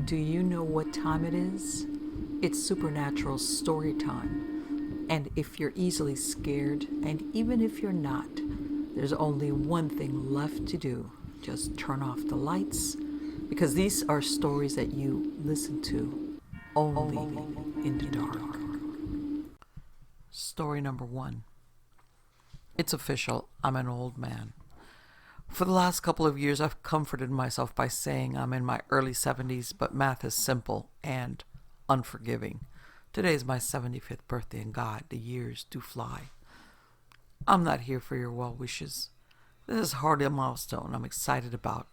Do you know what time it is? It's supernatural story time. And if you're easily scared, and even if you're not, there's only one thing left to do. Just turn off the lights, because these are stories that you listen to only in the dark. Story number 1. It's official, I'm an old man. For the last couple of years, I've comforted myself by saying I'm in my early 70s, but math is simple and unforgiving. Today is my 75th birthday, and God, the years do fly. I'm not here for your well wishes. This is hardly a milestone I'm excited about.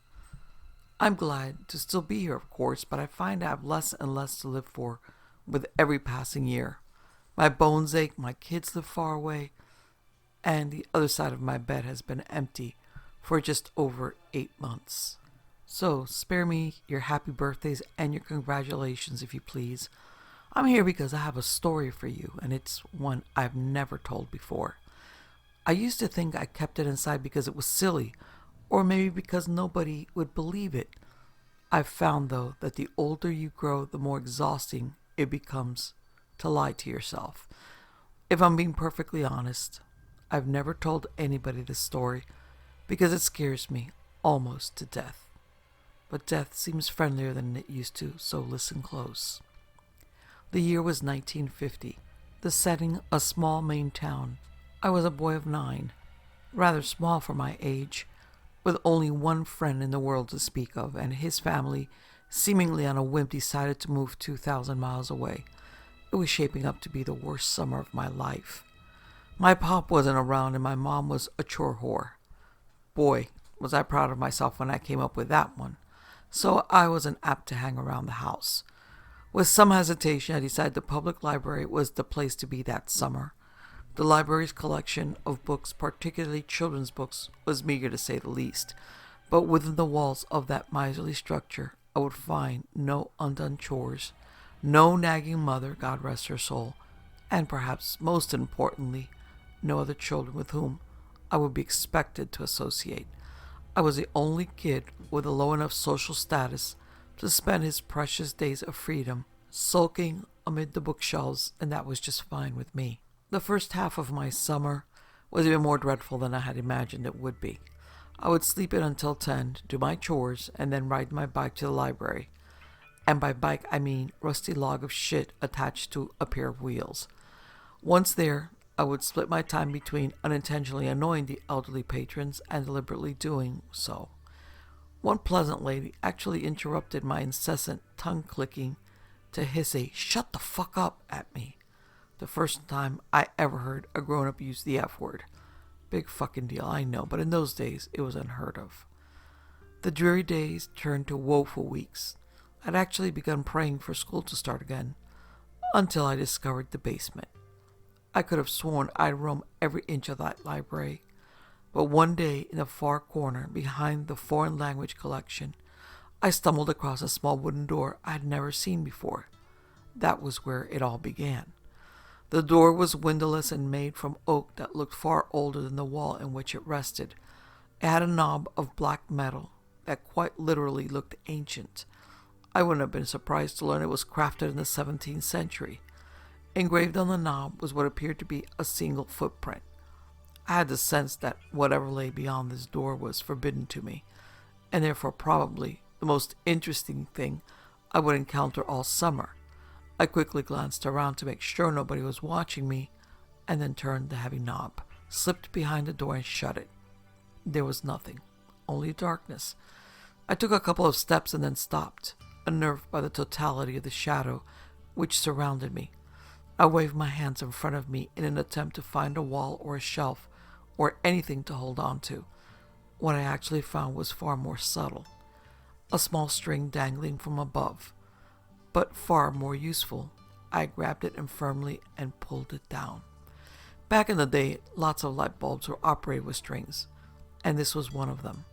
I'm glad to still be here, of course, but I find I have less and less to live for with every passing year. My bones ache, my kids live far away, and the other side of my bed has been empty for just over 8 months. So spare me your happy birthdays and your congratulations, if you please. I'm here because I have a story for you, and it's one I've never told before. I used to think I kept it inside because it was silly, or maybe because nobody would believe it. I've found, though, that the older you grow, the more exhausting it becomes to lie to yourself. If I'm being perfectly honest, I've never told anybody this story because it scares me almost to death. But death seems friendlier than it used to, so listen close. The year was 1950, the setting a small Maine town. I was a boy of 9, rather small for my age, with only one friend in the world to speak of, and his family, seemingly on a whim, decided to move 2,000 miles away. It was shaping up to be the worst summer of my life. My pop wasn't around, and my mom was a chore whore. Boy, was I proud of myself when I came up with that one. So I wasn't apt to hang around the house. With some hesitation, I decided the public library was the place to be that summer. The library's collection of books, particularly children's books, was meager to say the least. But within the walls of that miserly structure, I would find no undone chores, no nagging mother, God rest her soul, and perhaps most importantly, no other children with whom I would be expected to associate. I was the only kid with a low enough social status to spend his precious days of freedom sulking amid the bookshelves, and that was just fine with me. The first half of my summer was even more dreadful than I had imagined it would be. I would sleep in until 10, do my chores, and then ride my bike to the library. And by bike, I mean rusty log of shit attached to a pair of wheels. Once there, I would split my time between unintentionally annoying the elderly patrons and deliberately doing so. One pleasant lady actually interrupted my incessant tongue-clicking to hiss a "shut the fuck up" at me. The first time I ever heard a grown-up use the F word. Big fucking deal, I know, but in those days it was unheard of. The dreary days turned to woeful weeks. I'd actually begun praying for school to start again, until I discovered the basement. I could have sworn I'd roam every inch of that library, but one day in a far corner behind the foreign language collection, I stumbled across a small wooden door I had never seen before. That was where it all began. The door was windowless and made from oak that looked far older than the wall in which it rested. It had a knob of black metal that quite literally looked ancient. I wouldn't have been surprised to learn it was crafted in the 17th century. Engraved on the knob was what appeared to be a single footprint. I had the sense that whatever lay beyond this door was forbidden to me, and therefore probably the most interesting thing I would encounter all summer. I quickly glanced around to make sure nobody was watching me, and then turned the heavy knob, slipped behind the door, and shut it. There was nothing, only darkness. I took a couple of steps and then stopped, unnerved by the totality of the shadow which surrounded me. I waved my hands in front of me in an attempt to find a wall or a shelf or anything to hold on to. What I actually found was far more subtle. A small string dangling from above. But far more useful. I grabbed it firmly and pulled it down. Back in the day, lots of light bulbs were operated with strings, and this was one of them.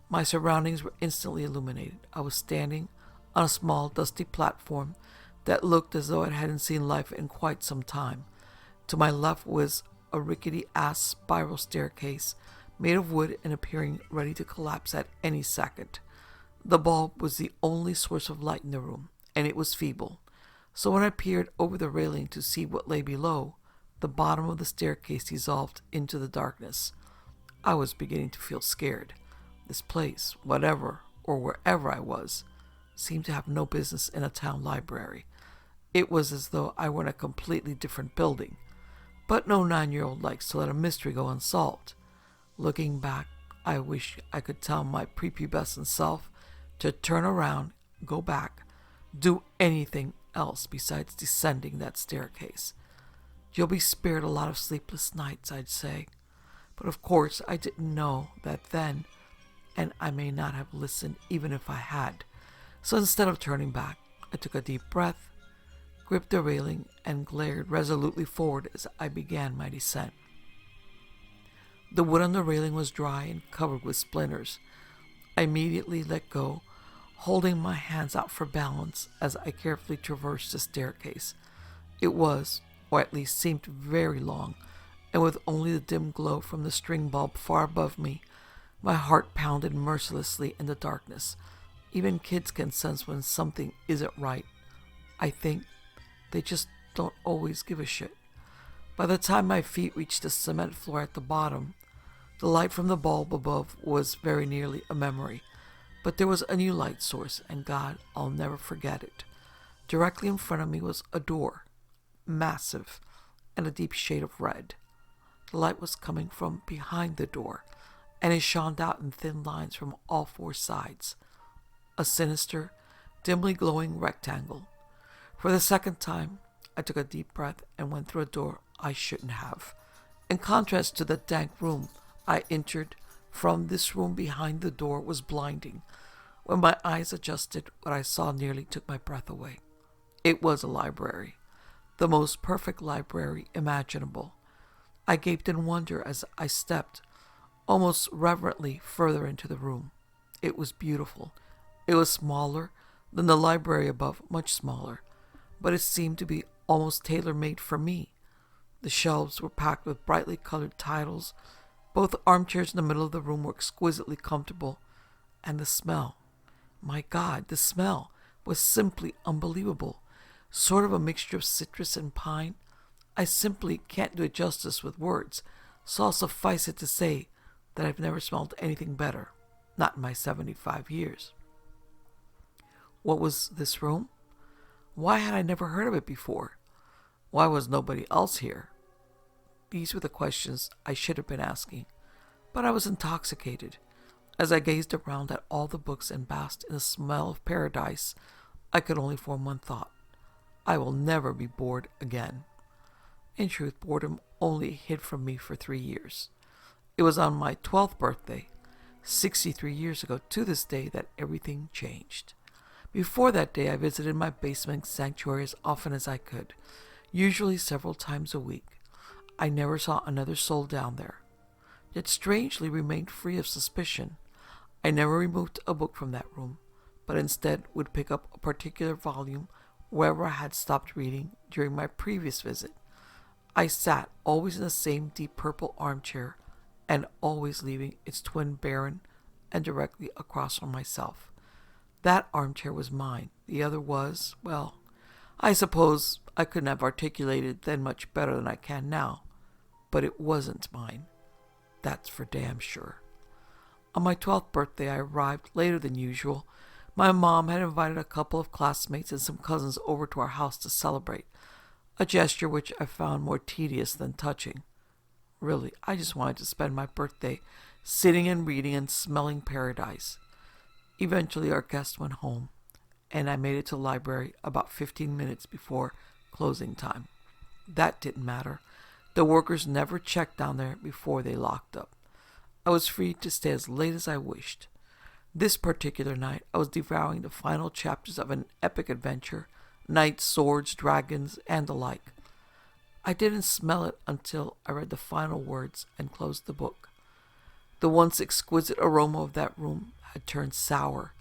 My surroundings were instantly illuminated. I was standing on a small, dusty platform that looked as though it hadn't seen life in quite some time. To my left was a rickety-ass spiral staircase made of wood and appearing ready to collapse at any second. The bulb was the only source of light in the room, and it was feeble. So when I peered over the railing to see what lay below, the bottom of the staircase dissolved into the darkness. I was beginning to feel scared. This place, whatever or wherever I was, seemed to have no business in a town library. It was as though I were in a completely different building. But no 9-year-old likes to let a mystery go unsolved. Looking back, I wish I could tell my prepubescent self to turn around, go back, do anything else besides descending that staircase. You'll be spared a lot of sleepless nights, I'd say. But of course, I didn't know that then, and I may not have listened even if I had. So instead of turning back, I took a deep breath, gripped the railing, and glared resolutely forward as I began my descent. The wood on the railing was dry and covered with splinters. I immediately let go, holding my hands out for balance as I carefully traversed the staircase. It was, or at least seemed, very long, and with only the dim glow from the string bulb far above me, my heart pounded mercilessly in the darkness. Even kids can sense when something isn't right. I think they just don't always give a shit. By the time my feet reached the cement floor at the bottom, the light from the bulb above was very nearly a memory. But there was a new light source, and God, I'll never forget it. Directly in front of me was a door, massive, and a deep shade of red. The light was coming from behind the door, and it shone out in thin lines from all four sides. A sinister, dimly glowing rectangle. For the second time, I took a deep breath and went through a door I shouldn't have. In contrast to the dank room I entered from, this room behind the door was blinding. When my eyes adjusted, what I saw nearly took my breath away. It was a library, the most perfect library imaginable. I gaped in wonder as I stepped, almost reverently, further into the room. It was beautiful. It was smaller than the library above, much smaller, but it seemed to be almost tailor-made for me. The shelves were packed with brightly colored titles. Both armchairs in the middle of the room were exquisitely comfortable. And the smell, my God, the smell was simply unbelievable. Sort of a mixture of citrus and pine. I simply can't do it justice with words, so I'll suffice it to say that I've never smelled anything better, not in my 75 years. What was this room? Why had I never heard of it before? Why was nobody else here? These were the questions I should have been asking, but I was intoxicated. As I gazed around at all the books and basked in the smell of paradise, I could only form one thought. I will never be bored again. In truth, boredom only hid from me for 3 years. It was on my 12th birthday, 63 years ago to this day, that everything changed. Before that day, I visited my basement sanctuary as often as I could, usually several times a week. I never saw another soul down there, yet strangely remained free of suspicion. I never removed a book from that room, but instead would pick up a particular volume wherever I had stopped reading during my previous visit. I sat always in the same deep purple armchair, and always leaving its twin barren and directly across from myself. That armchair was mine. The other was, well, I suppose I couldn't have articulated then much better than I can now, but it wasn't mine. That's for damn sure. On my 12th birthday, I arrived later than usual. My mom had invited a couple of classmates and some cousins over to our house to celebrate, a gesture which I found more tedious than touching. Really, I just wanted to spend my birthday sitting and reading and smelling paradise. Eventually, our guest went home, and I made it to the library about 15 minutes before closing time. That didn't matter. The workers never checked down there before they locked up. I was free to stay as late as I wished. This particular night, I was devouring the final chapters of an epic adventure, knights, swords, dragons, and the like. I didn't smell it until I read the final words and closed the book. The once exquisite aroma of that room had turned sour.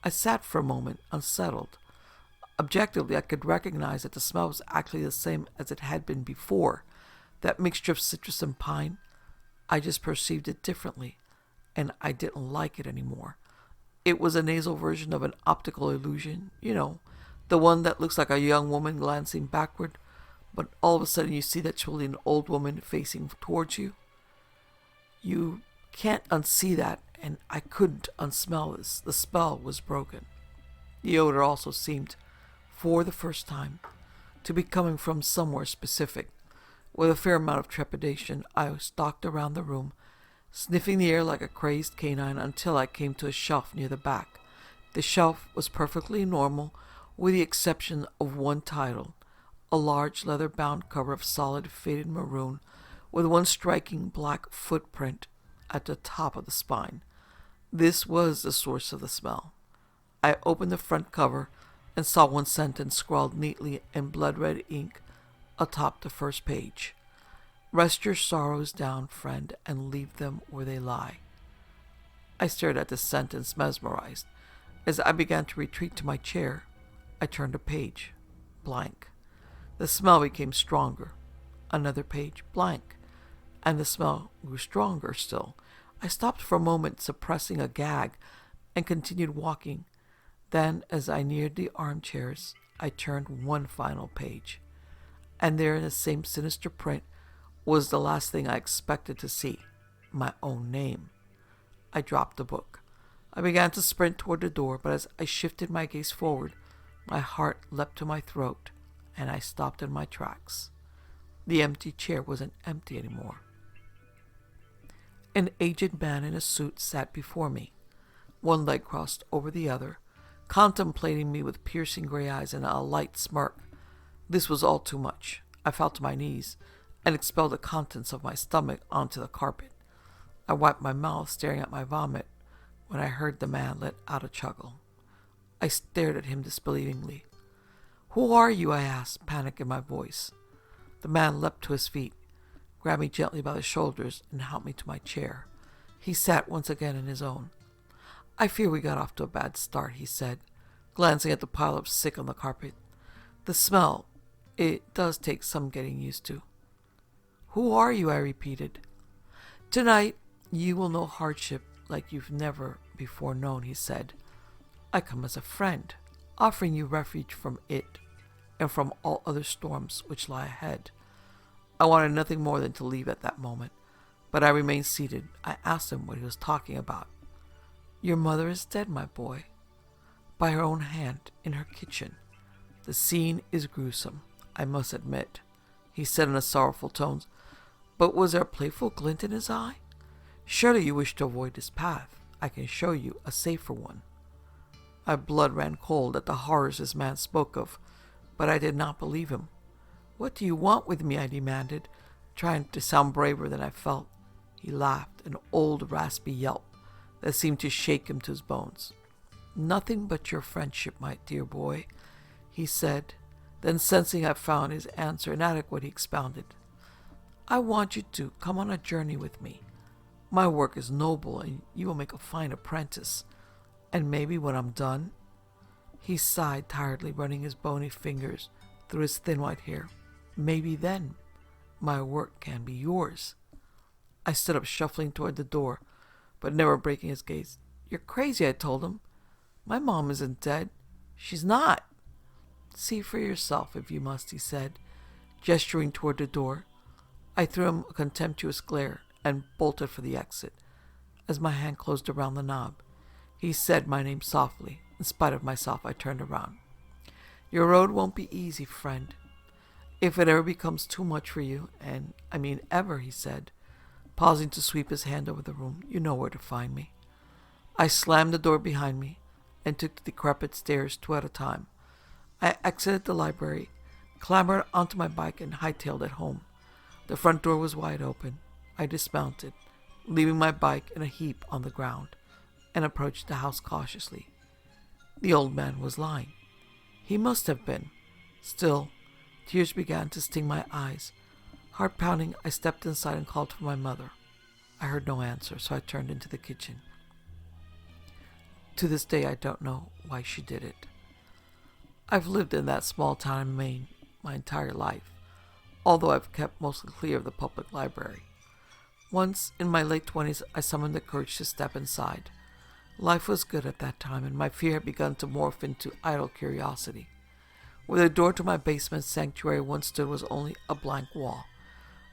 I sat for a moment, unsettled. Objectively, I could recognize that the smell was actually the same as it had been before. That mixture of citrus and pine. I just perceived it differently, and I didn't like it anymore. It was a nasal version of an optical illusion, the one that looks like a young woman glancing backward, but all of a sudden you see that's really an old woman facing towards you. You can't unsee that, and I couldn't unsmell this. The spell was broken. The odor also seemed, for the first time, to be coming from somewhere specific. With a fair amount of trepidation, I stalked around the room, sniffing the air like a crazed canine until I came to a shelf near the back. The shelf was perfectly normal, with the exception of one title, a large leather-bound cover of solid faded maroon, with one striking black footprint at the top of the spine. This was the source of the smell. I opened the front cover and saw one sentence scrawled neatly in blood-red ink atop the first page. Rest your sorrows down, friend, and leave them where they lie. I stared at this sentence, mesmerized. As I began to retreat to my chair, I turned a page. Blank. The smell became stronger. Another page. Blank. And the smell grew stronger still. I stopped for a moment, suppressing a gag, and continued walking. Then, as I neared the armchairs, I turned one final page. And there, in the same sinister print, was the last thing I expected to see, my own name. I dropped the book. I began to sprint toward the door, but as I shifted my gaze forward, my heart leapt to my throat, and I stopped in my tracks. The empty chair wasn't empty anymore. An aged man in a suit sat before me, one leg crossed over the other, contemplating me with piercing gray eyes and a light smirk. This was all too much. I fell to my knees and expelled the contents of my stomach onto the carpet. I wiped my mouth, staring at my vomit, when I heard the man let out a chuckle. I stared at him disbelievingly. "Who are you?" I asked, panic in my voice. The man leapt to his feet, grabbed me gently by the shoulders, and helped me to my chair. He sat once again in his own. "I fear we got off to a bad start," he said, glancing at the pile of sick on the carpet. "The smell, it does take some getting used to." "Who are you?" I repeated. "Tonight, you will know hardship like you've never before known," he said. "I come as a friend, offering you refuge from it and from all other storms which lie ahead." I wanted nothing more than to leave at that moment, but I remained seated. I asked him what he was talking about. "Your mother is dead, my boy, by her own hand in her kitchen. The scene is gruesome, I must admit," he said in a sorrowful tone, but was there a playful glint in his eye? "Surely you wish to avoid this path. I can show you a safer one." My blood ran cold at the horrors this man spoke of, but I did not believe him. "What do you want with me?" I demanded, trying to sound braver than I felt. He laughed, an old raspy yelp that seemed to shake him to his bones. "Nothing but your friendship, my dear boy," he said. Then, sensing I found his answer inadequate, he expounded. "I want you to come on a journey with me. My work is noble, and you will make a fine apprentice. And maybe when I'm done—" He sighed tiredly, running his bony fingers through his thin white hair. "Maybe then my work can be yours." I stood up, shuffling toward the door, but never breaking his gaze. "You're crazy," I told him. "My mom isn't dead. She's not." "See for yourself if you must," he said, gesturing toward the door. I threw him a contemptuous glare and bolted for the exit. As my hand closed around the knob, he said my name softly. In spite of myself, I turned around. "Your road won't be easy, friend. If it ever becomes too much for you, and I mean ever," he said, pausing to sweep his hand over the room, "you know where to find me." I slammed the door behind me and took the decrepit stairs 2 at a time. I exited the library, clambered onto my bike, and hightailed it home. The front door was wide open. I dismounted, leaving my bike in a heap on the ground, and approached the house cautiously. The old man was lying. He must have been. Still, tears began to sting my eyes. Heart pounding, I stepped inside and called for my mother. I heard no answer, so I turned into the kitchen. To this day, I don't know why she did it. I've lived in that small town in Maine my entire life, although I've kept mostly clear of the public library. Once, in my late 20s, I summoned the courage to step inside. Life was good at that time, and my fear had begun to morph into idle curiosity. Where the door to my basement sanctuary once stood was only a blank wall.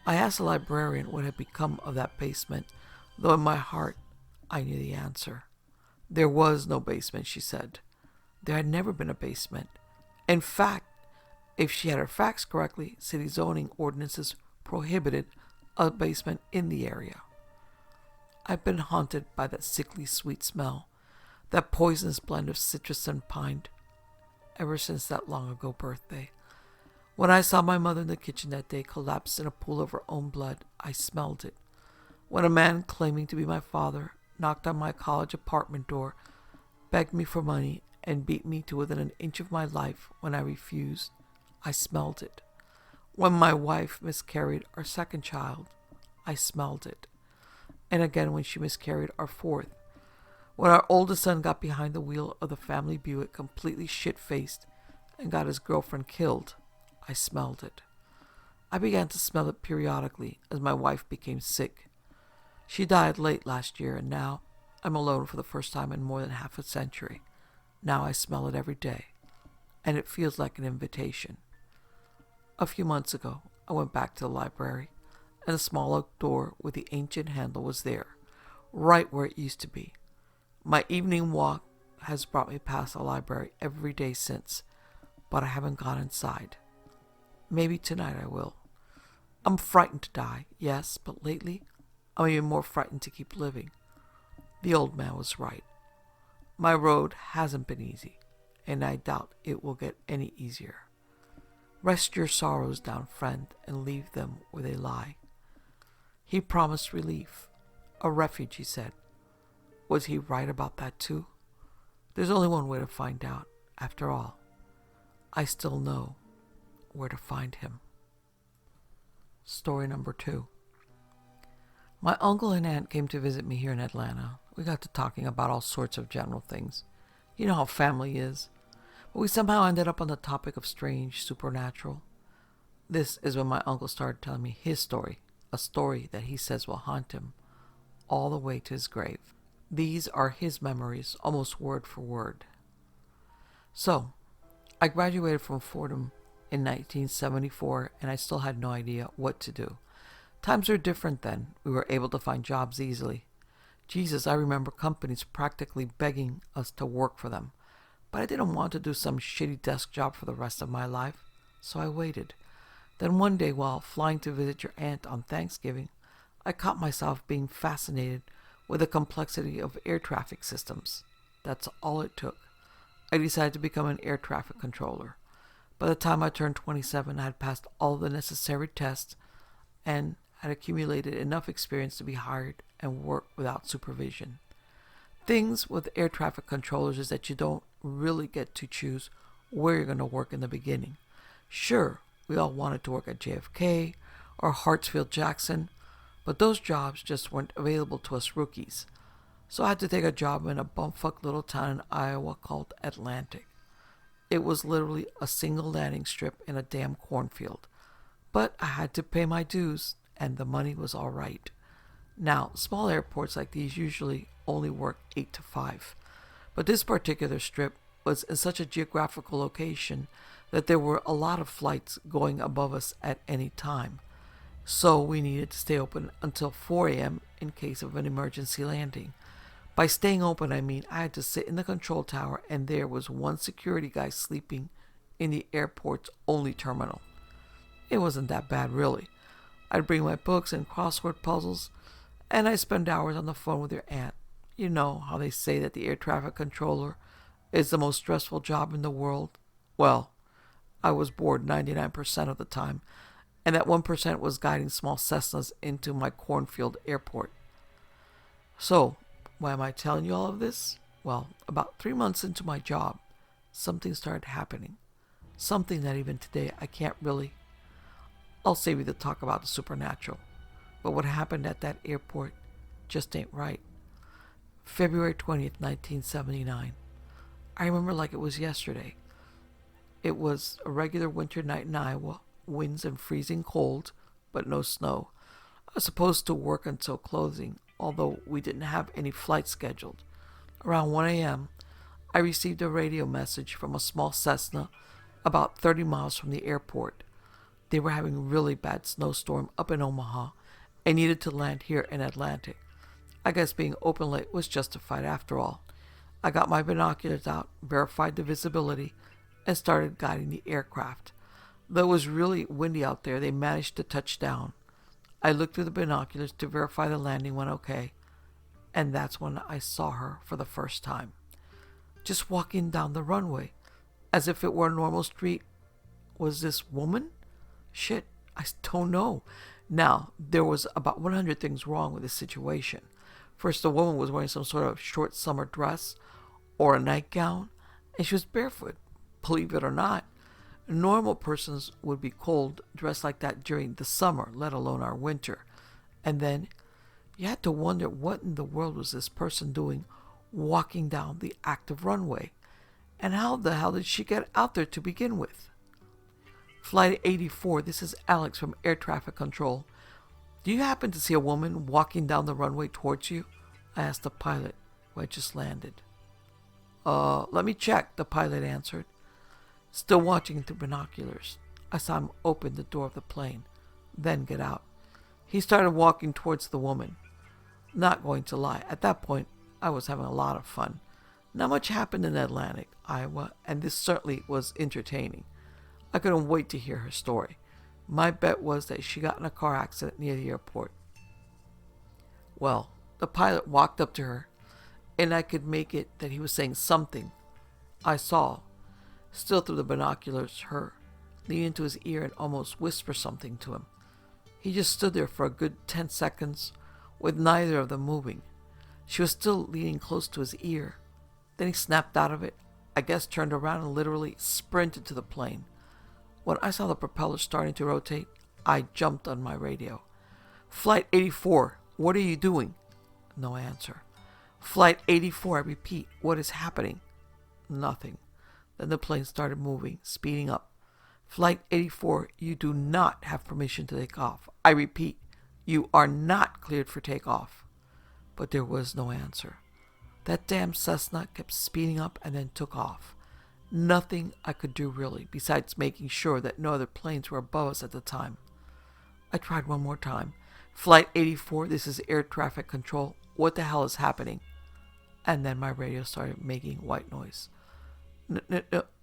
I asked the librarian what had become of that basement, though in my heart I knew the answer. There was no basement, she said. There had never been a basement. In fact, if she had her facts correctly, city zoning ordinances prohibited a basement in the area. I've been haunted by that sickly sweet smell, that poisonous blend of citrus and pine, ever since that long ago birthday. When I saw my mother in the kitchen that day collapse in a pool of her own blood, I smelled it. When a man claiming to be my father knocked on my college apartment door, begged me for money, and beat me to within an inch of my life when I refused, I smelled it. When my wife miscarried our second child, I smelled it. And again when she miscarried our fourth. When our oldest son got behind the wheel of the family Buick completely shit-faced and got his girlfriend killed, I smelled it. I began to smell it periodically as my wife became sick. She died late last year, and now I'm alone for the first time in more than half a century. Now I smell it every day, and it feels like an invitation. A few months ago, I went back to the library, and the small oak door with the ancient handle was there, right where it used to be. My evening walk has brought me past the library every day since, but I haven't gone inside. Maybe tonight I will. I'm frightened to die, yes, but lately I'm even more frightened to keep living. The old man was right. My road hasn't been easy, and I doubt it will get any easier. Rest your sorrows down, friend, and leave them where they lie. He promised relief, a refuge, he said. Was he right about that too? There's only one way to find out. After all, I still know where to find him. Story number 2. My uncle and aunt came to visit me here in Atlanta. We got to talking about all sorts of general things. You know how family is. But we somehow ended up on the topic of strange supernatural. This is when my uncle started telling me his story, a story that he says will haunt him all the way to his grave. These are his memories, almost word for word. So, I graduated from Fordham in 1974, and I still had no idea what to do. Times were different then. We were able to find jobs easily. Jesus, I remember companies practically begging us to work for them. But I didn't want to do some shitty desk job for the rest of my life, so I waited. Then one day, while flying to visit your aunt on Thanksgiving, I caught myself being fascinated with the complexity of air traffic systems. That's all it took. I decided to become an air traffic controller. By the time I turned 27, I had passed all the necessary tests and had accumulated enough experience to be hired and work without supervision. Things with air traffic controllers is that you don't really get to choose where you're going to work in the beginning. Sure, we all wanted to work at JFK or Hartsfield-Jackson, but those jobs just weren't available to us rookies. So I had to take a job in a bumfuck little town in Iowa called Atlantic. It was literally a single landing strip in a damn cornfield. But I had to pay my dues, and the money was all right. Now, small airports like these usually only work 8 to 5. But this particular strip was in such a geographical location that there were a lot of flights going above us at any time. So we needed to stay open until 4 a.m. in case of an emergency landing. By staying open, I mean I had to sit in the control tower and there was one security guy sleeping in the airport's only terminal. It wasn't that bad, really. I'd bring my books and crossword puzzles, and I'd spend hours on the phone with your aunt. You know how they say that the air traffic controller is the most stressful job in the world? Well, I was bored 99% of the time, and that 1% was guiding small Cessnas into my cornfield airport. So, why am I telling you all of this? Well, about 3 months into my job, something started happening. Something that even today I can't really... I'll save you the talk about the supernatural. But what happened at that airport just ain't right. February 20th, 1979. I remember like it was yesterday. It was a regular winter night in Iowa, winds and freezing cold, but no snow. I was supposed to work until closing, although we didn't have any flights scheduled. Around 1 a.m., I received a radio message from a small Cessna about 30 miles from the airport. They were having a really bad snowstorm up in Omaha and needed to land here in Atlantic. I guess being open late was justified after all. I got my binoculars out, verified the visibility, and started guiding the aircraft. Though it was really windy out there, they managed to touch down. I looked through the binoculars to verify the landing went okay, and that's when I saw her for the first time. Just walking down the runway, as if it were a normal street. Was this woman? Shit, I don't know. Now, there was about 100 things wrong with this situation. First, the woman was wearing some sort of short summer dress or a nightgown, and she was barefoot. Believe it or not, normal persons would be cold dressed like that during the summer, let alone our winter. And then you had to wonder what in the world was this person doing walking down the active runway, and how the hell did she get out there to begin with? Flight 84, this is Alex from Air Traffic Control. Do you happen to see a woman walking down the runway towards you? I asked the pilot, who had just landed. Let me check, the pilot answered. Still watching through binoculars, I saw him open the door of the plane, then get out. He started walking towards the woman. Not going to lie, at that point, I was having a lot of fun. Not much happened in Atlantic, Iowa, and this certainly was entertaining. I couldn't wait to hear her story. My bet was that she got in a car accident near the airport. Well, the pilot walked up to her, and I could make it that he was saying something. I saw, still through the binoculars, her lean into his ear and almost whisper something to him. He just stood there for a good 10 seconds, with neither of them moving. She was still leaning close to his ear. Then he snapped out of it, I guess turned around and literally sprinted to the plane. When I saw the propeller starting to rotate, I jumped on my radio. Flight 84, what are you doing? No answer. Flight 84, I repeat, what is happening? Nothing. Then the plane started moving, speeding up. Flight 84, you do not have permission to take off. I repeat, you are not cleared for takeoff. But there was no answer. That damn Cessna kept speeding up and then took off. Nothing I could do really, besides making sure that no other planes were above us at the time. I tried one more time. Flight 84, this is air traffic control. What the hell is happening? And then my radio started making white noise. No,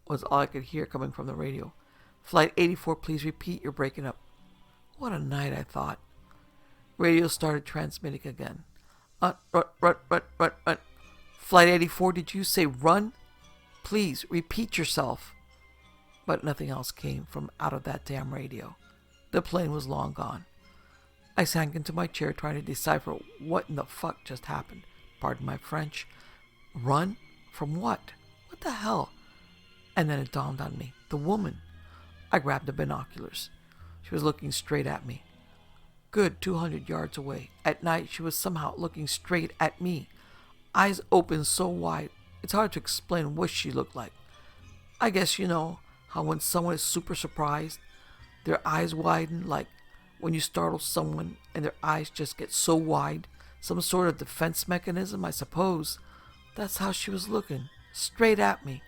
was all I could hear coming from the radio. Flight 84, please repeat, you're breaking up. What a night, I thought. Radio started transmitting again. Run. Flight 84, did you say run? Please, repeat yourself. But nothing else came from out of that damn radio. The plane was long gone. I sank into my chair trying to decipher what in the fuck just happened. Pardon my French. Run? From what? What the hell? And then it dawned on me. The woman. I grabbed the binoculars. She was looking straight at me. Good 200 yards away. At night, she was somehow looking straight at me. Eyes open so wide, it's hard to explain what she looked like. I guess you know how when someone is super surprised, their eyes widen, like when you startle someone and their eyes just get so wide. Some sort of defense mechanism, I suppose. That's how she was looking, straight at me.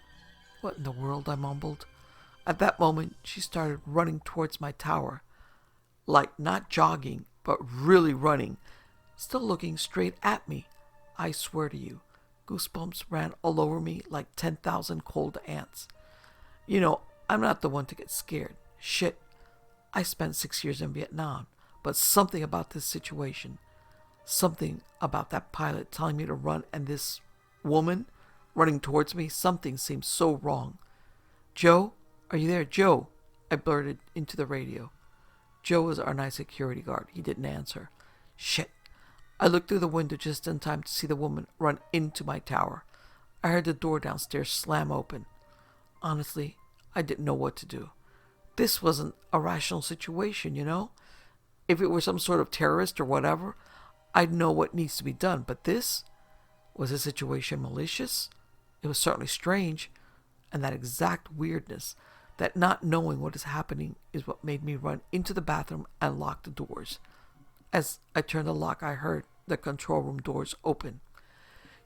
What in the world, I mumbled. At that moment, she started running towards my tower. Like not jogging, but really running. Still looking straight at me. I swear to you, goosebumps ran all over me like 10,000 cold ants. You know, I'm not the one to get scared. Shit, I spent 6 years in Vietnam, but something about this situation, something about that pilot telling me to run and this woman running towards me, something seemed so wrong. Joe, are you there, Joe? I blurted into the radio. Joe was our night security guard. He didn't answer. Shit. I looked through the window just in time to see the woman run into my tower. I heard the door downstairs slam open. Honestly, I didn't know what to do. This wasn't a rational situation, you know? If it were some sort of terrorist or whatever, I'd know what needs to be done. But this? Was the situation malicious? It was certainly strange. And that exact weirdness, that not knowing what is happening, is what made me run into the bathroom and lock the doors. As I turned the lock, I heard the control room doors open.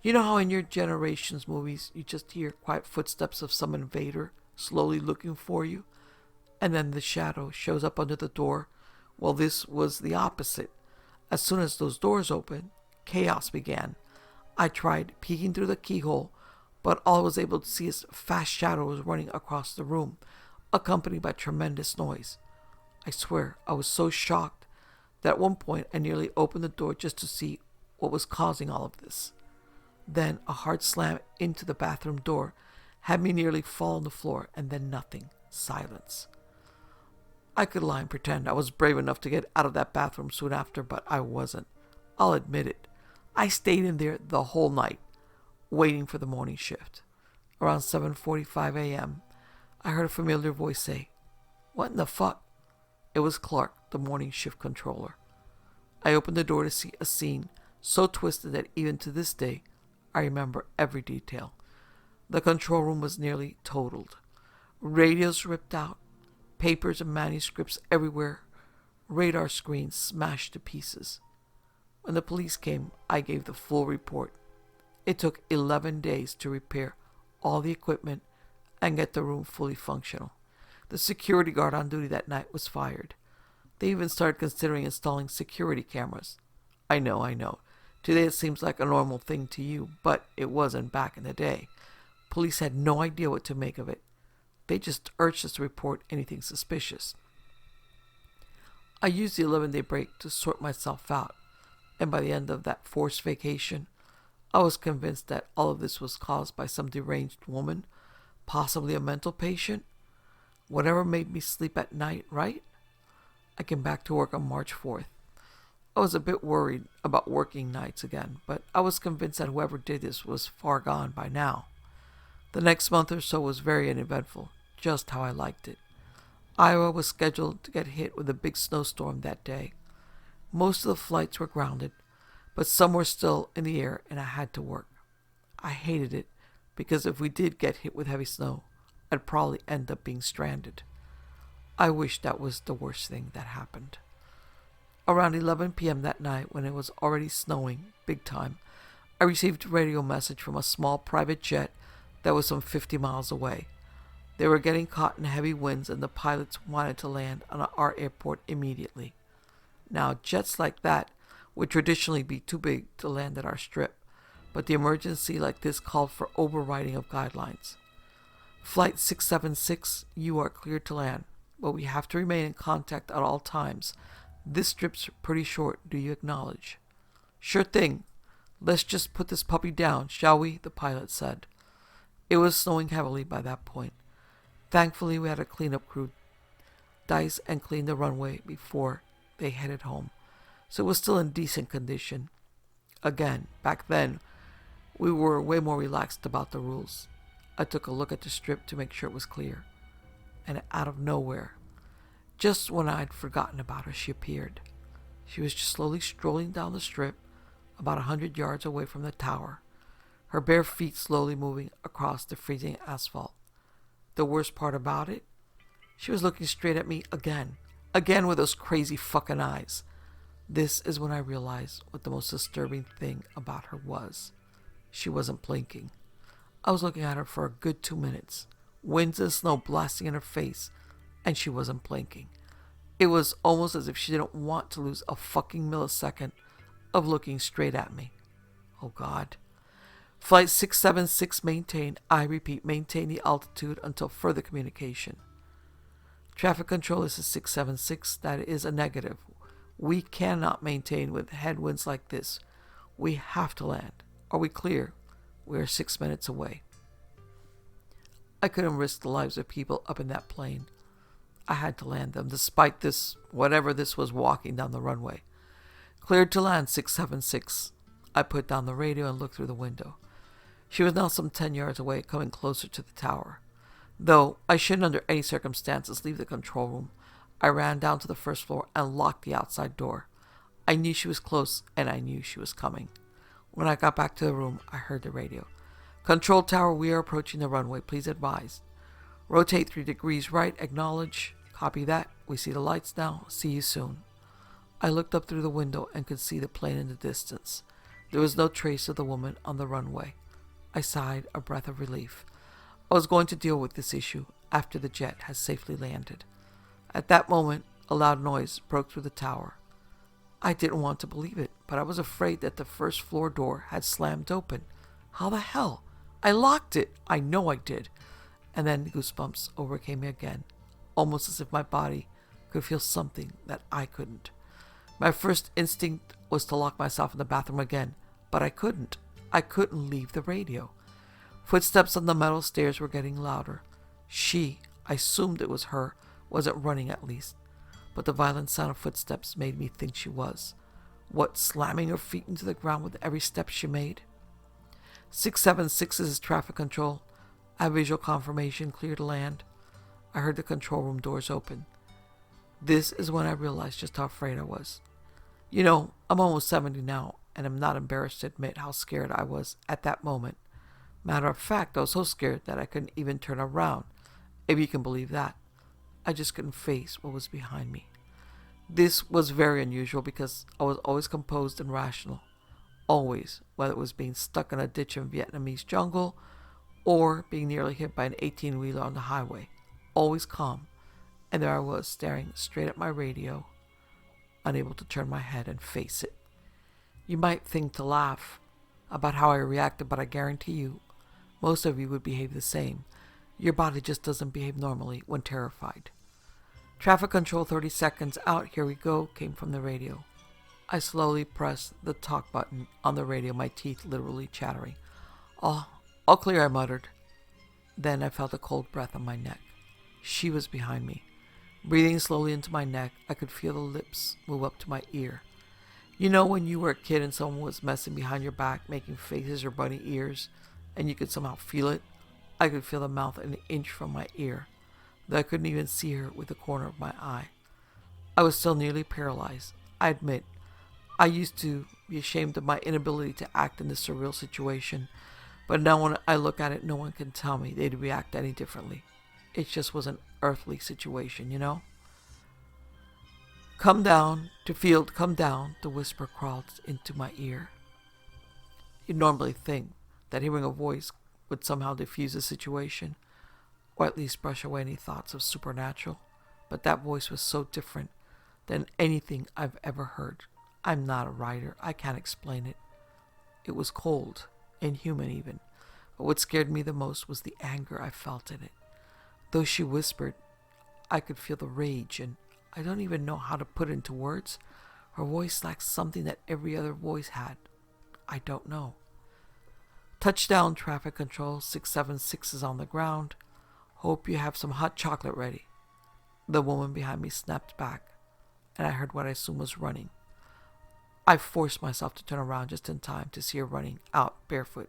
You know how in your Generations movies you just hear quiet footsteps of some invader slowly looking for you, and then the shadow shows up under the door? Well, this was the opposite. As soon as those doors opened, chaos began. I tried peeking through the keyhole, but all I was able to see is fast shadows running across the room, accompanied by tremendous noise. I swear, I was so shocked that at one point I nearly opened the door just to see what was causing all of this. Then a hard slam into the bathroom door had me nearly fall on the floor, and then nothing. Silence. I could lie and pretend I was brave enough to get out of that bathroom soon after, but I wasn't. I'll admit it. I stayed in there the whole night, waiting for the morning shift. Around 7:45 a.m., I heard a familiar voice say, "What in the fuck?" It was Clark, the morning shift controller. I opened the door to see a scene so twisted that even to this day, I remember every detail. The control room was nearly totaled. Radios ripped out, papers and manuscripts everywhere, radar screens smashed to pieces. When the police came, I gave the full report. It took 11 days to repair all the equipment and get the room fully functional. The security guard on duty that night was fired. They even started considering installing security cameras. I know. Today it seems like a normal thing to you, but it wasn't back in the day. Police had no idea what to make of it. They just urged us to report anything suspicious. I used the 11-day break to sort myself out, and by the end of that forced vacation, I was convinced that all of this was caused by some deranged woman, possibly a mental patient. Whatever made me sleep at night, right? I came back to work on March 4th. I was a bit worried about working nights again, but I was convinced that whoever did this was far gone by now. The next month or so was very uneventful, just how I liked it. Iowa was scheduled to get hit with a big snowstorm that day. Most of the flights were grounded, but some were still in the air and I had to work. I hated it because if we did get hit with heavy snow, I'd probably end up being stranded. I wish that was the worst thing that happened. Around 11 p.m. that night, when it was already snowing big time, I received a radio message from a small private jet that was some 50 miles away. They were getting caught in heavy winds and the pilots wanted to land on our airport immediately. Now, jets like that would traditionally be too big to land at our strip, but the emergency like this called for overriding of guidelines. Flight 676, you are cleared to land, but we have to remain in contact at all times. This strip's pretty short, do you acknowledge? Sure thing. Let's just put this puppy down, shall we? The pilot said. It was snowing heavily by that point. Thankfully, we had a cleanup crew dice and clean the runway before they headed home, so it was still in decent condition. Again, back then, we were way more relaxed about the rules. I took a look at the strip to make sure it was clear, and out of nowhere, just when I'd forgotten about her, she appeared. She was just slowly strolling down the strip, about 100 yards away from the tower, her bare feet slowly moving across the freezing asphalt. The worst part about it, she was looking straight at me again with those crazy fucking eyes. This is when I realized what the most disturbing thing about her was. She wasn't blinking. I was looking at her for a good 2 minutes, winds and snow blasting in her face, and she wasn't blinking. It was almost as if she didn't want to lose a fucking millisecond of looking straight at me. Oh God. Flight 676 maintain. I repeat, maintain the altitude until further communication. Traffic control, this is 676. That is a negative. We cannot maintain with headwinds like this. We have to land. Are we clear? We are 6 minutes away. I couldn't risk the lives of people up in that plane. I had to land them, despite this, whatever this was walking down the runway. Cleared to land, 676. I put down the radio and looked through the window. She was now some 10 yards away, coming closer to the tower. Though I shouldn't under any circumstances leave the control room, I ran down to the first floor and locked the outside door. I knew she was close, and I knew she was coming. When I got back to the room, I heard the radio. Control tower, we are approaching the runway. Please advise. Rotate 3 degrees right. Acknowledge. Copy that. We see the lights now. See you soon. I looked up through the window and could see the plane in the distance. There was no trace of the woman on the runway. I sighed a breath of relief. I was going to deal with this issue after the jet had safely landed. At that moment, a loud noise broke through the tower. I didn't want to believe it, but I was afraid that the first floor door had slammed open. How the hell? I locked it. I know I did. And then goosebumps overcame me again, almost as if my body could feel something that I couldn't. My first instinct was to lock myself in the bathroom again, but I couldn't. I couldn't leave the radio. Footsteps on the metal stairs were getting louder. She, I assumed it was her, wasn't running at least, but the violent sound of footsteps made me think she was. What, slamming her feet into the ground with every step she made? 676 is traffic control. I have visual confirmation, clear to land. I heard the control room doors open. This is when I realized just how afraid I was. You know, I'm almost 70 now, and I'm not embarrassed to admit how scared I was at that moment. Matter of fact, I was so scared that I couldn't even turn around, if you can believe that. I just couldn't face what was behind me. This was very unusual because I was always composed and rational. Always, whether it was being stuck in a ditch in Vietnamese jungle or being nearly hit by an 18-wheeler on the highway. Always calm. And there I was, staring straight at my radio, unable to turn my head and face it. You might think to laugh about how I reacted, but I guarantee you, most of you would behave the same. Your body just doesn't behave normally when terrified. Traffic control 30 seconds out, here we go, came from the radio. I slowly pressed the talk button on the radio, my teeth literally chattering. All clear, I muttered. Then I felt a cold breath on my neck. She was behind me. Breathing slowly into my neck, I could feel the lips move up to my ear. You know when you were a kid and someone was messing behind your back, making faces or bunny ears, and you could somehow feel it? I could feel the mouth an inch from my ear, though I couldn't even see her with the corner of my eye. I was still nearly paralyzed. I admit, I used to be ashamed of my inability to act in this surreal situation, but now when I look at it, no one can tell me they'd react any differently. It just was an earthly situation, you know? Come down, to field, come down, the whisper crawled into my ear. You'd normally think that hearing a voice would somehow diffuse the situation, or at least brush away any thoughts of supernatural, but that voice was so different than anything I've ever heard. I'm not a writer, I can't explain it. It was cold, inhuman even, but what scared me the most was the anger I felt in it. Though she whispered, I could feel the rage, and I don't even know how to put it into words. Her voice lacked something that every other voice had. I don't know. Touchdown, traffic control, 676 is on the ground. Hope you have some hot chocolate ready. The woman behind me snapped back, and I heard what I assumed was running. I forced myself to turn around just in time to see her running out barefoot.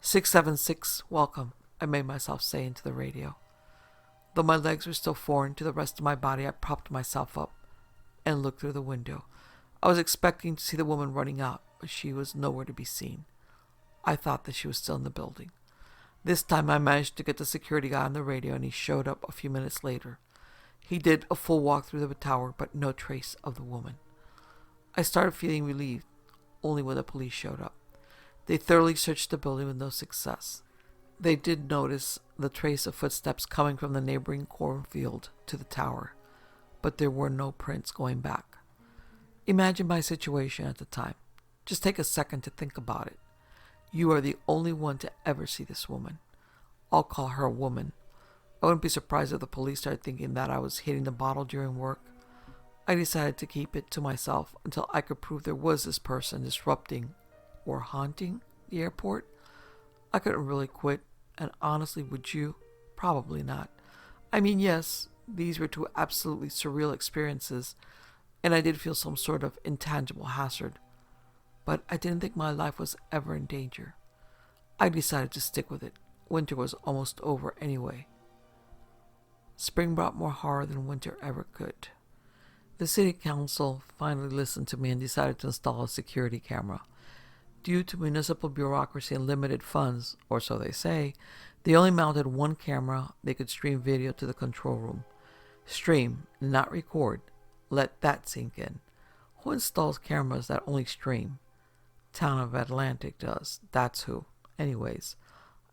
676, welcome, I made myself say into the radio. Though my legs were still foreign to the rest of my body, I propped myself up and looked through the window. I was expecting to see the woman running out, but she was nowhere to be seen. I thought that she was still in the building. This time I managed to get the security guy on the radio, and he showed up a few minutes later. He did a full walk through the tower, but no trace of the woman. I started feeling relieved only when the police showed up. They thoroughly searched the building with no success. They did notice the trace of footsteps coming from the neighboring cornfield to the tower, but there were no prints going back. Imagine my situation at the time. Just take a second to think about it. You are the only one to ever see this woman. I'll call her a woman. I wouldn't be surprised if the police started thinking that I was hitting the bottle during work. I decided to keep it to myself until I could prove there was this person disrupting or haunting the airport. I couldn't really quit, and honestly, would you? Probably not. I mean, yes, these were two absolutely surreal experiences, and I did feel some sort of intangible hazard, but I didn't think my life was ever in danger. I decided to stick with it. Winter was almost over anyway. Spring brought more horror than winter ever could. The city council finally listened to me and decided to install a security camera. Due to municipal bureaucracy and limited funds, or so they say, they only mounted one camera. They could stream video to the control room. Stream, not record. Let that sink in. Who installs cameras that only stream? Town of Atlantic does. That's who. Anyways,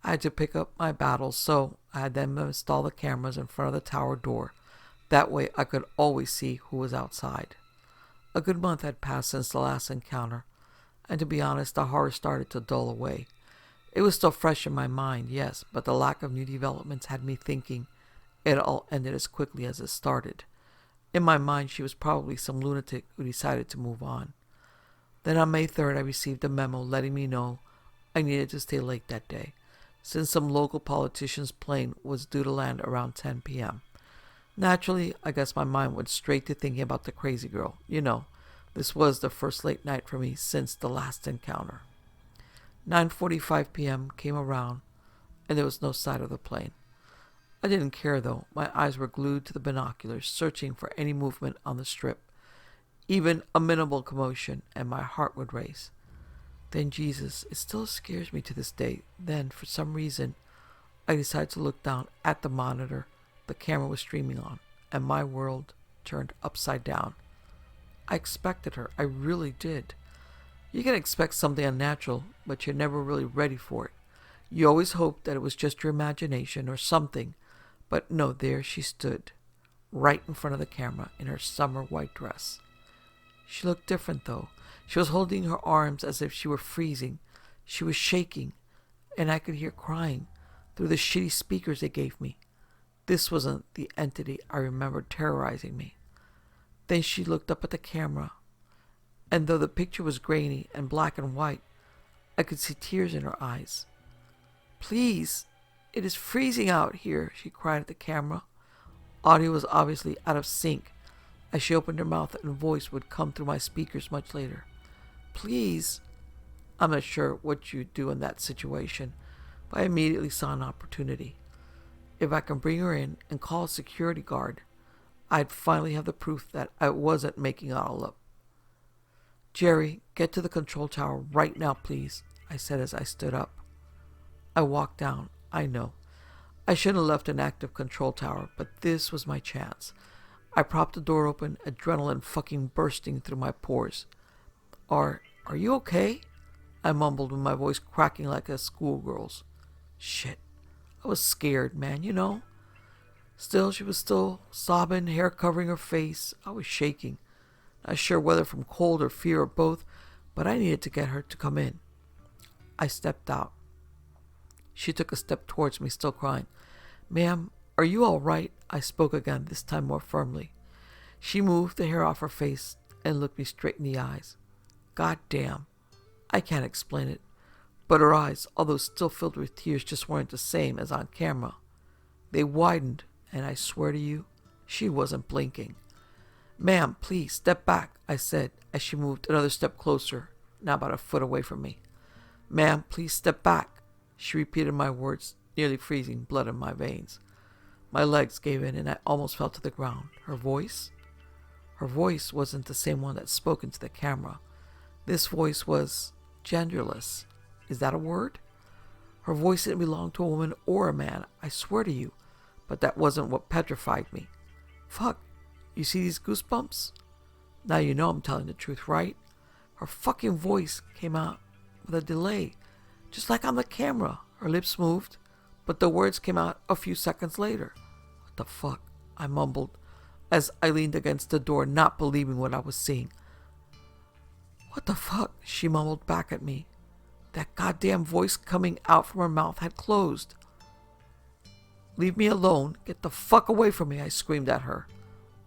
I had to pick up my battles, so I had them install the cameras in front of the tower door. That way I could always see who was outside. A good month had passed since the last encounter, and to be honest, the horror started to dull away. It was still fresh in my mind, yes, but the lack of new developments had me thinking it all ended as quickly as it started. In my mind, she was probably some lunatic who decided to move on. Then on May 3rd, I received a memo letting me know I needed to stay late that day, since some local politician's plane was due to land around 10 p.m. Naturally, I guess my mind went straight to thinking about the crazy girl. You know, this was the first late night for me since the last encounter. 9:45 p.m. came around, and there was no sight of the plane. I didn't care, though. My eyes were glued to the binoculars, searching for any movement on the strip. Even a minimal commotion, and my heart would race. Then Jesus, it still scares me to this day. Then, for some reason, I decided to look down at the monitor the camera was streaming on, and my world turned upside down. I expected her. I really did. You can expect something unnatural, but you're never really ready for it. You always hope that it was just your imagination or something, but no, there she stood, right in front of the camera in her summer white dress. She looked different, though. She was holding her arms as if she were freezing. She was shaking, and I could hear crying through the shitty speakers they gave me. This wasn't the entity I remembered terrorizing me. Then she looked up at the camera, and though the picture was grainy and black and white, I could see tears in her eyes. "Please, it is freezing out here," she cried at the camera. Audio was obviously out of sync as she opened her mouth and a voice would come through my speakers much later. "Please." I'm not sure what you'd do in that situation, but I immediately saw an opportunity. If I can bring her in and call a security guard, I'd finally have the proof that I wasn't making it all up. "Jerry, get to the control tower right now, please," I said as I stood up. I walked down. I know. I shouldn't have left an active control tower, but this was my chance. I propped the door open, adrenaline fucking bursting through my pores. Are you okay?" I mumbled with my voice cracking like a schoolgirl's. Shit. I was scared, man, you know. Still, she was still sobbing, hair covering her face. I was shaking. Not sure whether from cold or fear or both, but I needed to get her to come in. I stepped out. She took a step towards me, still crying. "Ma'am, are you all right?" I spoke again, this time more firmly. She moved the hair off her face and looked me straight in the eyes. God damn. I can't explain it, but her eyes, although still filled with tears, just weren't the same as on camera. They widened, and I swear to you, she wasn't blinking. "Ma'am, please, step back," I said as she moved another step closer, now about a foot away from me. "Ma'am, please step back." She repeated my words, nearly freezing blood in my veins. My legs gave in, and I almost fell to the ground. Her voice? Her voice wasn't the same one that spoke into the camera. This voice was genderless. Is that a word? Her voice didn't belong to a woman or a man, I swear to you, but that wasn't what petrified me. Fuck, you see these goosebumps? Now you know I'm telling the truth, right? Her fucking voice came out with a delay, just like on the camera. Her lips moved, but the words came out a few seconds later. What the fuck? I mumbled as I leaned against the door, not believing what I was seeing. What the fuck? She mumbled back at me. That goddamn voice coming out from her mouth had closed. "Leave me alone. Get the fuck away from me," I screamed at her.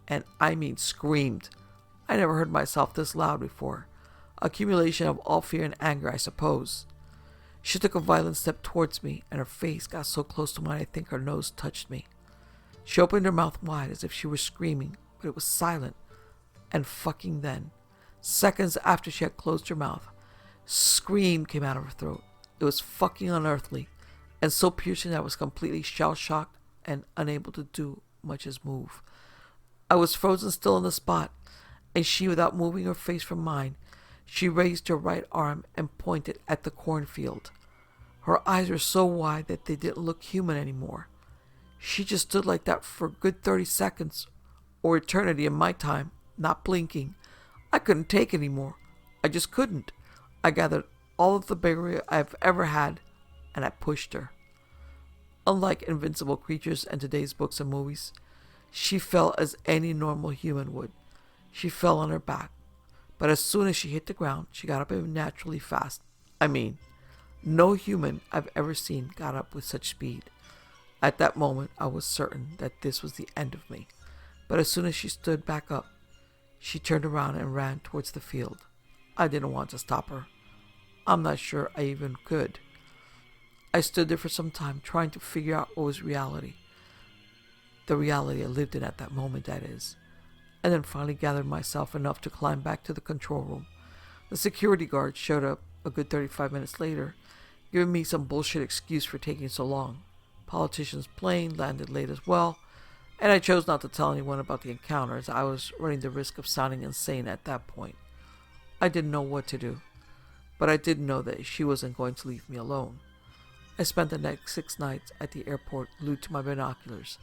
And I mean screamed. I never heard myself this loud before. Accumulation of all fear and anger, I suppose. She took a violent step towards me, and her face got so close to mine I think her nose touched me. She opened her mouth wide as if she were screaming, but it was silent. And fucking then, seconds after she had closed her mouth, scream came out of her throat. It was fucking unearthly, and so piercing that I was completely shell-shocked and unable to do much as move. I was frozen still on the spot, and she, without moving her face from mine, she raised her right arm and pointed at the cornfield. Her eyes were so wide that they didn't look human anymore. She just stood like that for a good 30 seconds, or eternity in my time, not blinking. I couldn't take it anymore. I just couldn't. I gathered all of the battery I've ever had, and I pushed her. Unlike invincible creatures in today's books and movies, she fell as any normal human would. She fell on her back, but as soon as she hit the ground, she got up naturally fast. I mean, no human I've ever seen got up with such speed. At that moment, I was certain that this was the end of me. But as soon as she stood back up, she turned around and ran towards the field. I didn't want to stop her. I'm not sure I even could. I stood there for some time trying to figure out what was reality. The reality I lived in at that moment, that is. And then finally gathered myself enough to climb back to the control room. The security guard showed up a good 35 minutes later, giving me some bullshit excuse for taking so long. Politician's plane landed late as well, and I chose not to tell anyone about the encounter as I was running the risk of sounding insane at that point. I didn't know what to do, but I did know that she wasn't going to leave me alone. I spent the next 6 nights at the airport glued to my binoculars,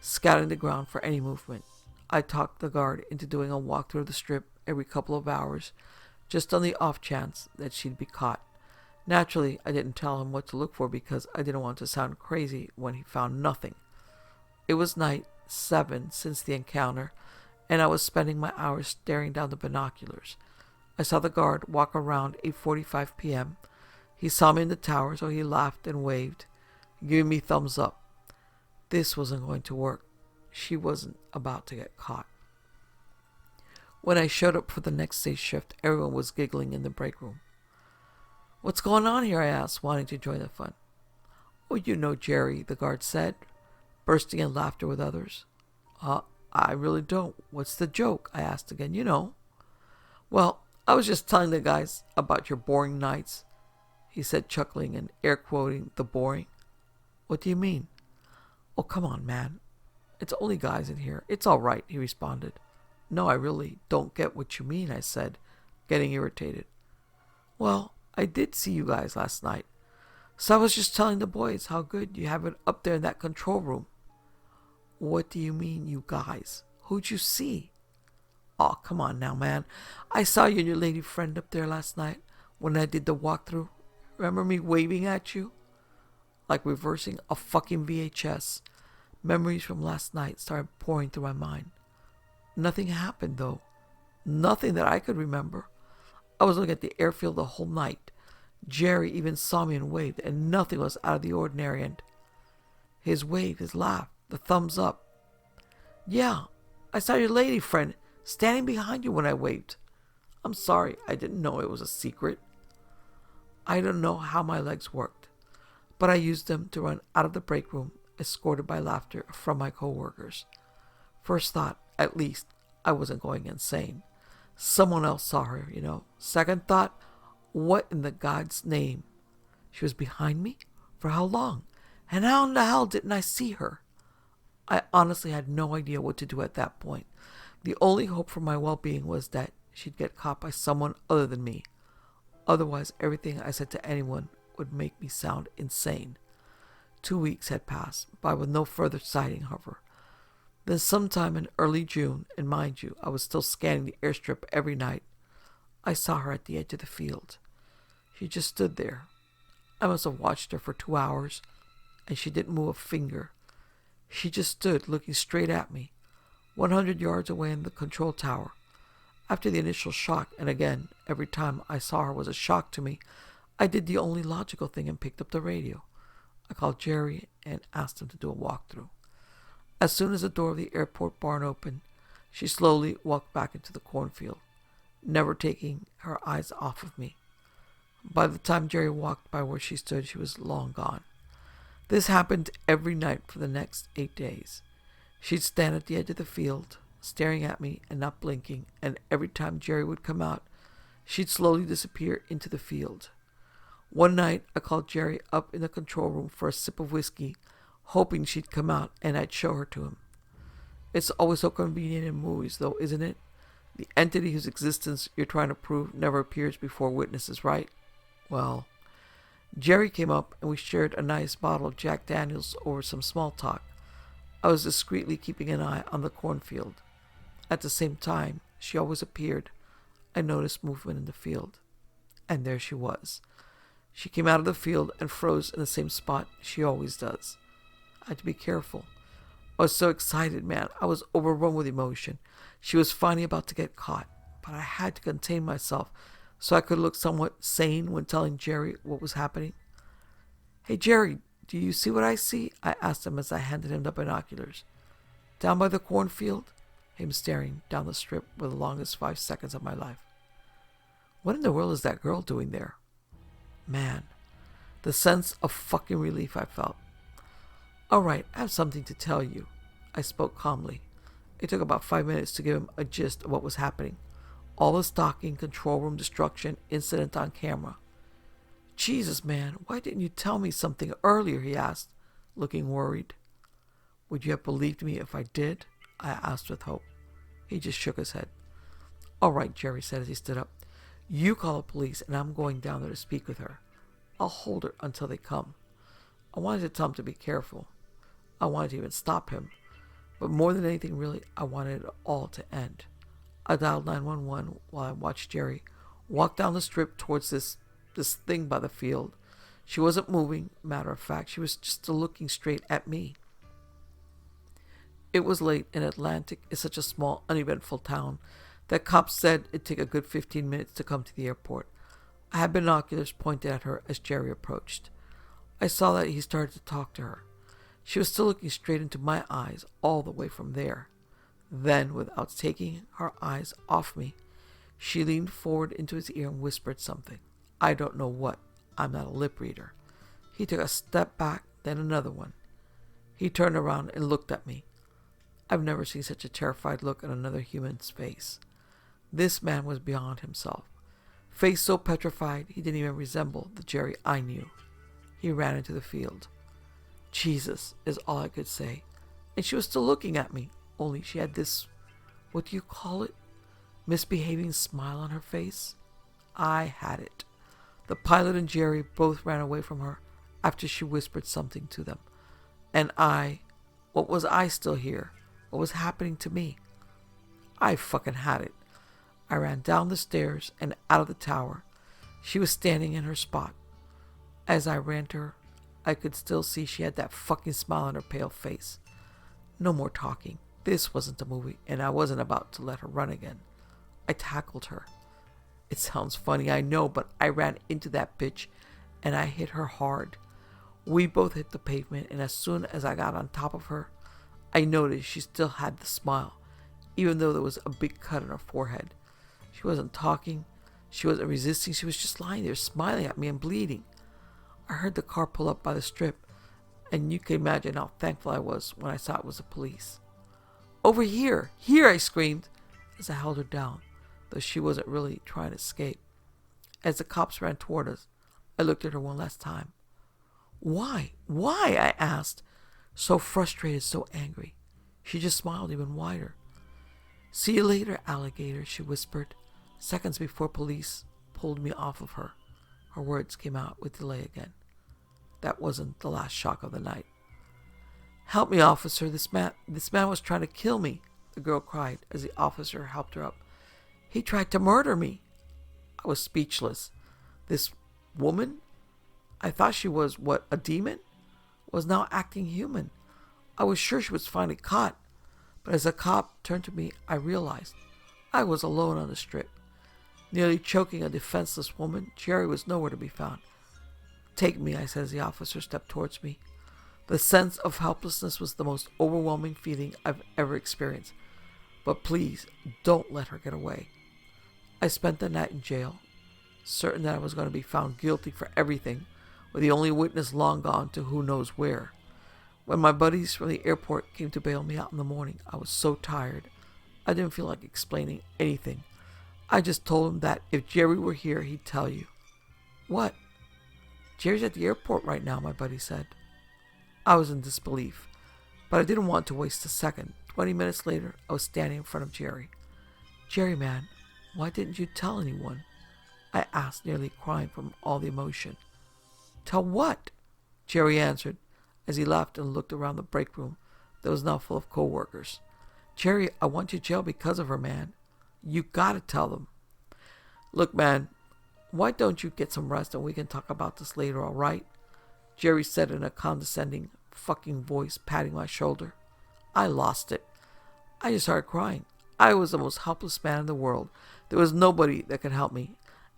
scouting the ground for any movement. I talked the guard into doing a walk through the strip every couple of hours, just on the off chance that she'd be caught. Naturally, I didn't tell him what to look for because I didn't want to sound crazy when he found nothing. It was night 7 since the encounter, and I was spending my hours staring down the binoculars. I saw the guard walk around 8:45 p.m. He saw me in the tower, so he laughed and waved, giving me thumbs up. This wasn't going to work. She wasn't about to get caught. When I showed up for the next day shift, everyone was giggling in the break room. "What's going on here?" I asked, wanting to join the fun. "Oh, you know Jerry," the guard said, bursting in laughter with others. I really don't. What's the joke?" I asked again. "You know." "Well, I was just telling the guys about your boring nights," he said, chuckling and air quoting the boring. "What do you mean?" "Oh, come on, man. It's only guys in here. It's all right," he responded. "No, I really don't get what you mean," I said, getting irritated. "Well, I did see you guys last night, so I was just telling the boys how good you have it up there in that control room." "What do you mean, you guys? Who'd you see?" "Oh, come on now, man. I saw you and your lady friend up there last night when I did the walkthrough. Remember me waving at you? Like reversing a fucking VHS. Memories from last night started pouring through my mind. Nothing happened, though. Nothing that I could remember. I was looking at the airfield the whole night. Jerry even saw me and waved, and nothing was out of the ordinary, and his wave, his laugh, the thumbs up. Yeah, I saw your lady friend standing behind you when I waved. I'm sorry, I didn't know it was a secret." I don't know how my legs worked, but I used them to run out of the break room, escorted by laughter from my co-workers. First thought, at least, I wasn't going insane. Someone else saw her, you know. Second thought, what in the God's name? She was behind me? For how long? And how in the hell didn't I see her? I honestly had no idea what to do at that point. The only hope for my well-being was that she'd get caught by someone other than me. Otherwise, everything I said to anyone would make me sound insane. 2 weeks had passed by with no further sighting of her. Then sometime in early June, and mind you, I was still scanning the airstrip every night, I saw her at the edge of the field. She just stood there. I must have watched her for 2 hours, and she didn't move a finger. She just stood looking straight at me, 100 yards away in the control tower. After the initial shock, and again, every time I saw her was a shock to me, I did the only logical thing and picked up the radio. I called Jerry and asked him to do a walkthrough. As soon as the door of the airport barn opened, she slowly walked back into the cornfield, never taking her eyes off of me. By the time Jerry walked by where she stood, she was long gone. This happened every night for the next 8 days. She'd stand at the edge of the field, staring at me and not blinking, and every time Jerry would come out, she'd slowly disappear into the field. One night, I called Jerry up in the control room for a sip of whiskey, hoping she'd come out and I'd show her to him. It's always so convenient in movies, though, isn't it? The entity whose existence you're trying to prove never appears before witnesses, right? Well, Jerry came up and we shared a nice bottle of Jack Daniels over some small talk. I was discreetly keeping an eye on the cornfield. At the same time, she always appeared. I noticed movement in the field. And there she was. She came out of the field and froze in the same spot she always does. I had to be careful. I was so excited, man. I was overrun with emotion. She was finally about to get caught, but I had to contain myself so I could look somewhat sane when telling Jerry what was happening. "Hey, Jerry, do you see what I see?" I asked him as I handed him the binoculars. "Down by the cornfield?" Him staring down the strip for the longest 5 seconds of my life. "What in the world is that girl doing there?" Man, the sense of fucking relief I felt. "All right, I have something to tell you." I spoke calmly. It took about 5 minutes to give him a gist of what was happening. All the stalking, control room destruction, incident on camera. "Jesus, man, why didn't you tell me something earlier?" he asked, looking worried. "Would you have believed me if I did?" I asked with hope. He just shook his head. "All right," Jerry said as he stood up. "You call the police and I'm going down there to speak with her. I'll hold her until they come." I wanted to tell him to be careful. I wanted to even stop him. But more than anything, really, I wanted it all to end. I dialed 911 while I watched Jerry walk down the strip towards this thing by the field. She wasn't moving, matter of fact. She was just looking straight at me. It was late, and Atlantic is such a small, uneventful town that cops said it'd take a good 15 minutes to come to the airport. I had binoculars pointed at her as Jerry approached. I saw that he started to talk to her. She was still looking straight into my eyes all the way from there. Then, without taking her eyes off me, she leaned forward into his ear and whispered something. I don't know what. I'm not a lip reader. He took a step back, then another one. He turned around and looked at me. I've never seen such a terrified look on another human's face. This man was beyond himself. Face so petrified he didn't even resemble the Jerry I knew. He ran into the field. "Jesus," is all I could say. And she was still looking at me, only she had this, what do you call it, misbehaving smile on her face. I had it. The pilot and Jerry both ran away from her after she whispered something to them. And what was I still here? What was happening to me? I fucking had it. I ran down the stairs and out of the tower. She was standing in her spot. As I ran to her, I could still see she had that fucking smile on her pale face. No more talking. This wasn't a movie, and I wasn't about to let her run again. I tackled her. It sounds funny, I know, but I ran into that bitch, and I hit her hard. We both hit the pavement, and as soon as I got on top of her, I noticed she still had the smile, even though there was a big cut on her forehead. She wasn't talking. She wasn't resisting. She was just lying there, smiling at me and bleeding. I heard the car pull up by the strip, and you can imagine how thankful I was when I saw it was the police. "Over here! Here!" I screamed as I held her down, though she wasn't really trying to escape. As the cops ran toward us, I looked at her one last time. "Why? Why?" I asked, so frustrated, so angry. She just smiled even wider. "See you later, alligator," she whispered, seconds before police pulled me off of her. Her words came out with delay again. That wasn't the last shock of the night. "Help me, officer. This man was trying to kill me," the girl cried as the officer helped her up. "He tried to murder me." I was speechless. This woman, I thought she was, a demon, was now acting human. I was sure she was finally caught, but as the cop turned to me, I realized I was alone on the strip. Nearly choking a defenseless woman, Jerry was nowhere to be found. "Take me," I said as the officer stepped towards me. The sense of helplessness was the most overwhelming feeling I've ever experienced. But please, don't let her get away. I spent the night in jail, certain that I was going to be found guilty for everything, with the only witness long gone to who knows where. When my buddies from the airport came to bail me out in the morning, I was so tired, I didn't feel like explaining anything. I just told them that if Jerry were here, he'd tell you. "What?" "Jerry's at the airport right now," my buddy said. I was in disbelief, but I didn't want to waste a second. 20 minutes later, I was standing in front of Jerry. "Jerry, man, why didn't you tell anyone?" I asked, nearly crying from all the emotion. "Tell what?" Jerry answered, as he laughed and looked around the break room that was now full of co-workers. "Jerry, I want you jailed because of her, man. You gotta tell them." "Look, man, Why don't you get some rest and we can talk about this later, all right? Jerry said in a condescending fucking voice, patting my shoulder. I lost it. I just started crying. I was the most helpless man in the world. There was nobody that could help me.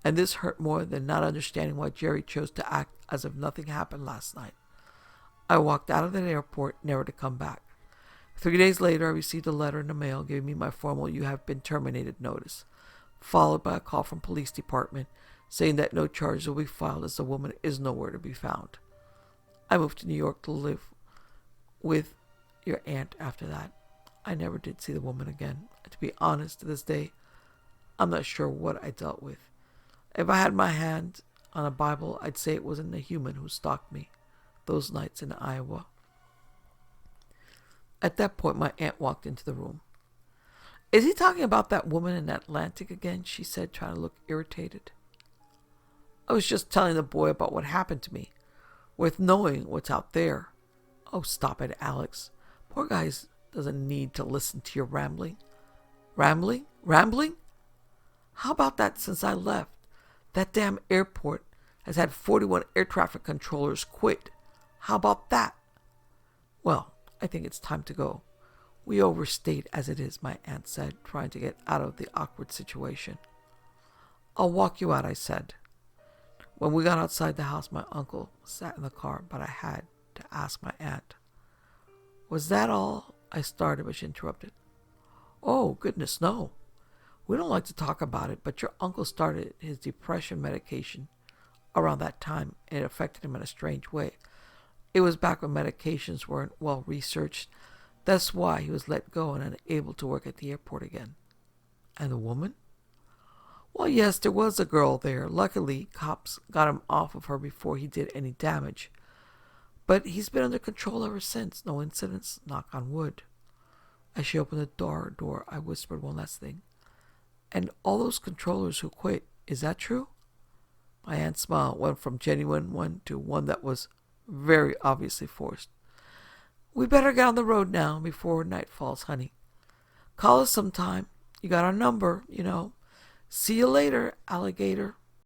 And this hurt more than not understanding why Jerry chose to act as if nothing happened last night. I walked out of that airport, never to come back. 3 days later, I received a letter in the mail giving me my formal "you have been terminated" notice, followed by a call from police department saying that no charges will be filed as the woman is nowhere to be found. I moved to New York to live with your aunt after that. I never did see the woman again. And to be honest, to this day, I'm not sure what I dealt with. If I had my hand on a Bible, I'd say it wasn't a human who stalked me those nights in Iowa. At that point, my aunt walked into the room. Is he talking about that woman in Atlantic again? She said, trying to look irritated. I was just telling the boy about what happened to me, with knowing what's out there. Oh, stop it, Alex. Poor guy doesn't need to listen to your rambling. Rambling? Rambling? How about that since I left? That damn airport has had 41 air traffic controllers quit. How about that? Well, I think it's time to go. We overstayed as it is, my aunt said, trying to get out of the awkward situation. I'll walk you out, I said. When we got outside the house, my uncle sat in the car, but I had to ask my aunt. Was that all? I started, but she interrupted. Oh, goodness, no. We don't like to talk about it, but your uncle started his depression medication around that time, and it affected him in a strange way. It was back when medications weren't well researched. That's why he was let go and unable to work at the airport again. And the woman? Well, yes, there was a girl there. Luckily, cops got him off of her before he did any damage. But he's been under control ever since. No incidents, knock on wood. As she opened the door, I whispered one last thing. And all those controllers who quit, is that true? My aunt's smile went from genuine one to one that was very obviously forced. We better get on the road now before night falls, honey. Call us sometime. You got our number, you know. See you later, alligator.